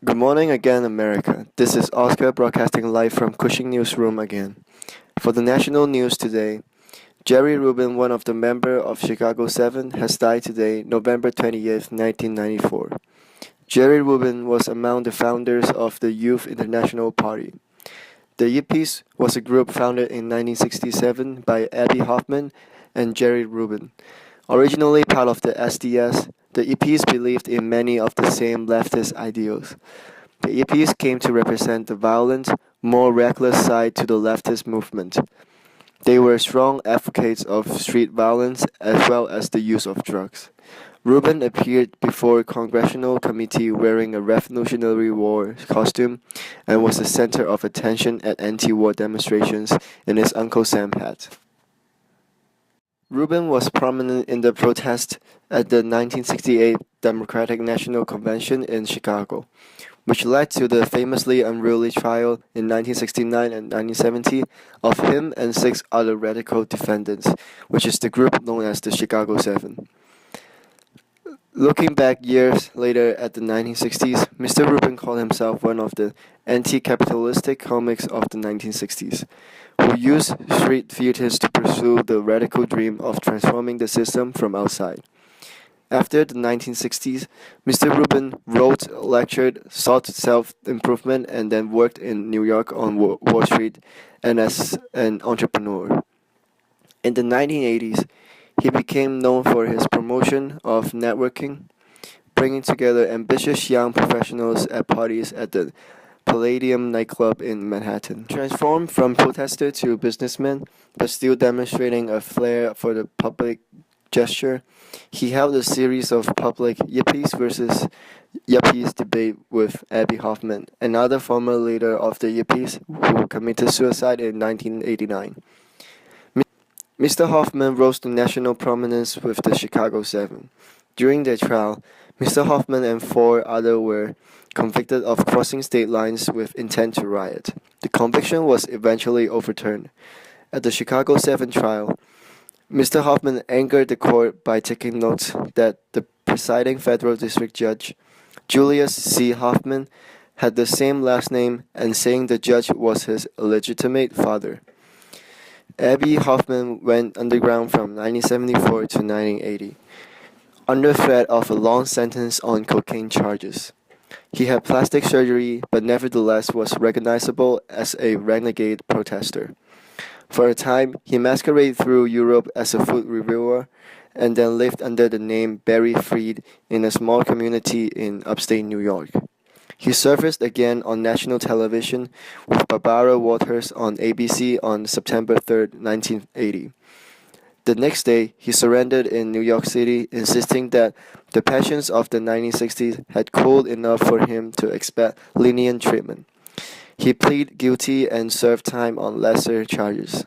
Good morning again, America. This is Oscar broadcasting live from Cushing Newsroom again. For the national news today, Jerry Rubin, one of the members of Chicago 7, has died today, November 20th, 1994. Jerry Rubin was among the founders of the Youth International Party. The Yippies was a group founded in 1967 by Abbie Hoffman and Jerry Rubin. Originally part of the SDS, the Yippies believed in many of the same leftist ideals. The Yippies came to represent the violent, more reckless side to the leftist movement. They were strong advocates of street violence as well as the use of drugs. Rubin appeared before a congressional committee wearing a Revolutionary War costume and was the center of attention at anti-war demonstrations in his Uncle Sam hat. Rubin was prominent in the protest at the 1968 Democratic National Convention in Chicago, which led to the famously unruly trial in 1969 and 1970 of him and 6 other radical defendants, which is the group known as the Chicago 7. Looking back years later at the 1960s, Mr. Rubin called himself one of the anti-capitalistic comics of the 1960s, who used street theaters to pursue the radical dream of transforming the system from outside. After the 1960s, Mr. Rubin wrote, lectured, sought self-improvement, and then worked in New York on Wall Street and as an entrepreneur. In the 1980s, he became known for his promotion of networking, bringing together ambitious young professionals at parties at the Palladium nightclub in Manhattan. Transformed from protester to businessman, but still demonstrating a flair for the public gesture, he held a series of public Yippies versus Yuppies debate with Abbie Hoffman, another former leader of the Yippies who committed suicide in 1989. Mr. Hoffman rose to national prominence with the Chicago 7. During their trial, Mr. Hoffman and 4 others were convicted of crossing state lines with intent to riot. The conviction was eventually overturned. At the Chicago 7 trial, Mr. Hoffman angered the court by taking notes that the presiding federal district judge, Julius C. Hoffman, had the same last name and saying the judge was his illegitimate father. Abbie Hoffman went underground from 1974 to 1980, under threat of a long sentence on cocaine charges. He had plastic surgery, but nevertheless was recognizable as a renegade protester. For a time, he masqueraded through Europe as a food reviewer, and then lived under the name Barry Freed in a small community in upstate New York. He surfaced again on national television with Barbara Walters on ABC on September 3, 1980. The next day, he surrendered in New York City, insisting that the passions of the 1960s had cooled enough for him to expect lenient treatment. He pleaded guilty and served time on lesser charges.